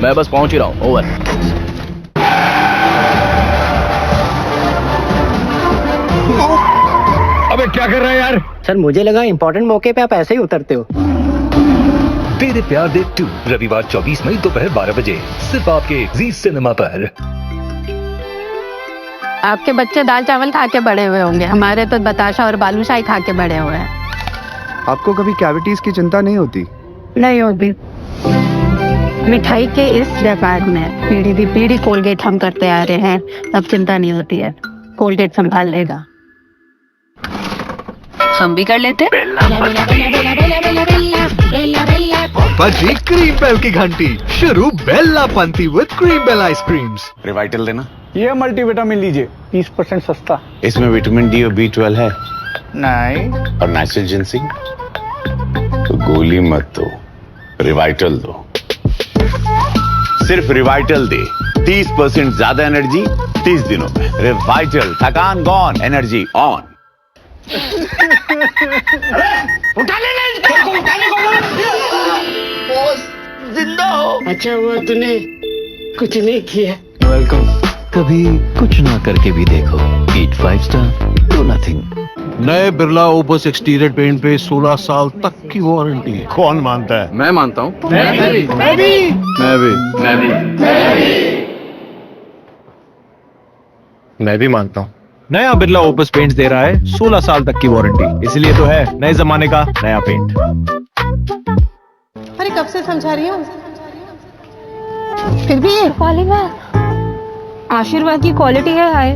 मैं बस पहुंच ही रहा हूँ। ओवर। अबे क्या कर रहा है यार? सर मुझे लगा इम्पोर्टेंट मौके पे आप ऐसे ही उतरते हो। तेरे प्यार दे 2 रविवार 24 मई दोपहर 12 बजे सिर्फ आपके जी सिनेमा पर। आपके बच्चे दाल चावल खा के बड़े हुए होंगे, हमारे तो बताशा और बालूशाही खा के बड़े हुए हैं। आपको कभी कैविटीज की चिंता नहीं होती? नहीं होती। मिठाई के इस व्यापार में पीढ़ी दर पीढ़ी कोलगेट हम करते आ रहे हैं, तब चिंता नहीं होती है। कोलगेट संभाल लेगा। हम भी कर लेते। बजी क्रीम बेल की घंटी। शुरू बेल्ला पंती with cream bell ice creams. Revital देना। ये मल्टीविटामिन लीजिए, 30% सस्ता। इसमें विटामिन डी और B12 है। नहीं। और नेचुरल जिंसिंग। तो गोली मत दो, रिवाइटल दो। सिर्फ रिवाइटल दे, 30% ज्यादा एनर्जी 30 दिनों में। रिवाइटल, थकान गॉन, एनर्जी ऑन। जिंदा हो। अच्छा हुआ तूने कुछ नहीं किया। वेलकम। कभी कुछ ना करके भी देखो। ईट 5 स्टार, डू नथिंग। नए बिरला ओपस एक्सटीरियर पेंट पे 16 साल तक की वारंटी है। कौन मानता है? मैं मानता हूँ। मैं भी मानता हूँ। नया बिरला ओपस पेंट दे रहा है 16 साल तक की वारंटी, इसलिए तो है नए जमाने का नया पेंट। अरे कब से समझा रही हूँ, फिर भी आशीर्वाद की क्वालिटी है हाय,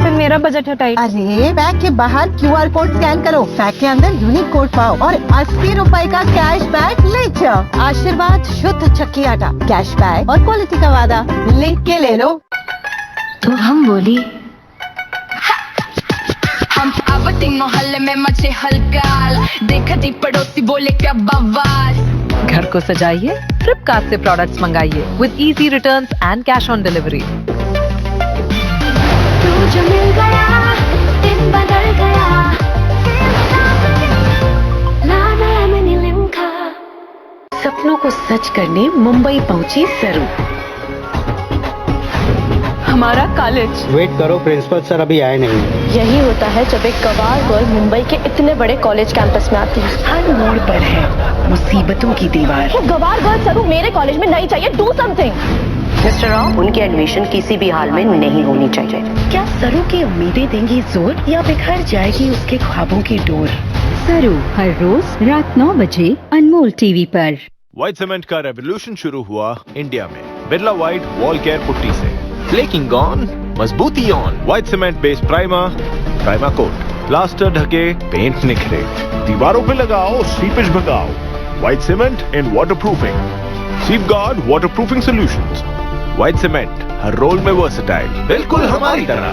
फिर मेरा बजट है टाइट। अरे बैग के बाहर QR कोड स्कैन करो, बैग के अंदर यूनिक कोड पाओ और 80 रुपए का कैश बैक ले जाओ। आशीर्वाद शुद्ध चक्की आटा, कैश बैक और क्वालिटी का वादा लिख के ले लो। तो हम बोली हम आवती मोहल्ले में मचे हलकाल, देखती पड़ोसी बोले क्या बवाल। घर को सजाइए, फ्लिपकार्ट से प्रोडक्ट्स मंगाइए with easy returns and cash on delivery. मिल गया, दिन बदल गया, सपनों को सच करने मुंबई पहुंची सरू। हमारा कॉलेज। वेट करो, प्रिंसिपल सर अभी आए नहीं। यही होता है जब एक गवार गर्ल मुंबई के इतने बड़े कॉलेज कैंपस में आती है। हर मोड़ पर है मुसीबतों की दीवार। वो गवार गर्ल सरू मेरे कॉलेज में नहीं चाहिए, डू समथिंग। मिस्टर राव, उनकी एडमिशन किसी भी हाल में नहीं होनी चाहिए। क्या सरू की उम्मीदें देंगी जोर या बिखर जाएगी उसके ख्वाबों की डोर? सरू हर रोज रात 9 बजे अनमोल टीवी पर। व्हाइट सीमेंट का रेवोल्यूशन शुरू हुआ इंडिया में Birla white wall care putty से। फ्लेकिंग ऑन, मजबूती on. White cement based prima coat, plaster ढके, पेंट निखरे, दीवारों पे लगाओ, सीपेज भगाओ। White cement in waterproofing, safeguard waterproofing solutions. White cement हर रोल में वर्सेटाइल, बिल्कुल हमारी तरह।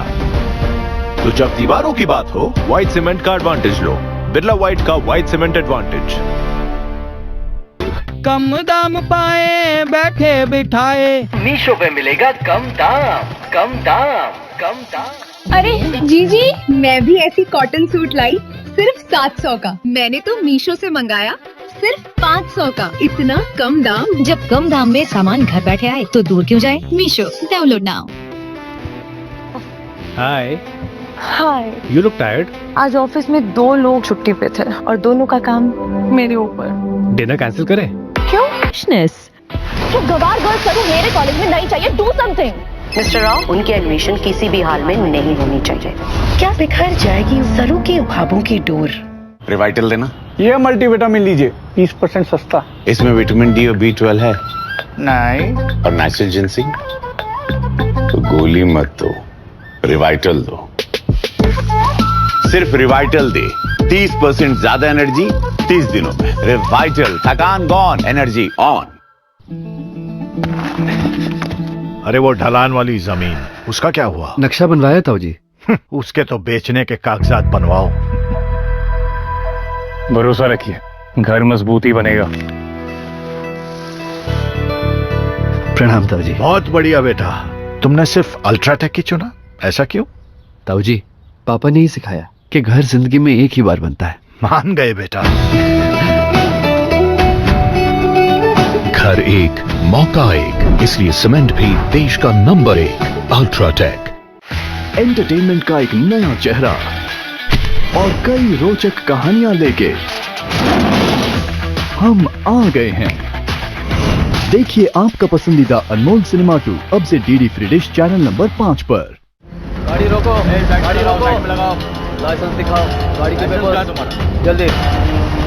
तो जब दीवारों की बात हो, व्हाइट सीमेंट का एडवांटेज लो। बिरला व्हाइट का व्हाइट सीमेंट एडवांटेज। कम दाम पाए बैठे बिठाए, मीशो पे मिलेगा कम दाम, कम दाम, कम दाम। अरे जीजी, मैं भी ऐसी कॉटन सूट लाई, सिर्फ 700 का। मैंने तो मीशो से मंगाया, सिर्फ 500 का। इतना कम दाम। जब कम दाम में सामान घर बैठे आए तो दूर क्यों जाए? Meesho download now. Hi. Hi. You look tired. आज ऑफिस में 2 लोग छुट्टी पे थे और दोनों का काम मेरे ऊपर। डिनर कैंसिल करें? क्यों? जो गवार गर्ल सरू मेरे कॉलेज में नहीं चाहिए, डू समथिंग। मिस्टर राव, उनकी एडमिशन किसी भी हाल में नहीं होनी चाहिए। क्या बिखर जाएगी सरू के ख्वाबों की डोर? रिवाइटल देना। ये मल्टीविटामिन लीजिए, 30% सस्ता। इसमें विटामिन डी और B12 है। नहीं। और नेचुरल जिंसिंग। तो गोली मत दो, रिवाइटल दो। सिर्फ रिवाइटल दे, 30% ज्यादा एनर्जी 30 दिनों में। रिवाइटल, थकान गॉन, एनर्जी ऑन। अरे वो ढलान वाली जमीन, उसका क्या हुआ? नक्शा बनवाया था जी। उसके तो बेचने के कागजात बनवाओ। भरोसा रखिए, घर मजबूत ही बनेगा। प्रणाम ताऊ जी। बहुत बढ़िया बेटा, तुमने सिर्फ अल्ट्राटेक ही चुना, ऐसा क्यों? ताऊ जी, पापा ने ही सिखाया कि घर जिंदगी में एक ही बार बनता है। मान गए बेटा। घर एक मौका एक, इसलिए सीमेंट भी देश का नंबर 1 अल्ट्राटेक। एंटरटेनमेंट का एक नया चेहरा और कई रोचक कहानियां लेके हम आ गए हैं। देखिए आपका पसंदीदा अनमोल सिनेमा 2 अब से DD free dish channel number 5 पर। गाड़ी रोको, गाड़ी रोको, लगाओ, लाइसेंस दिखाओ, गाड़ी के पेपर जल्दी।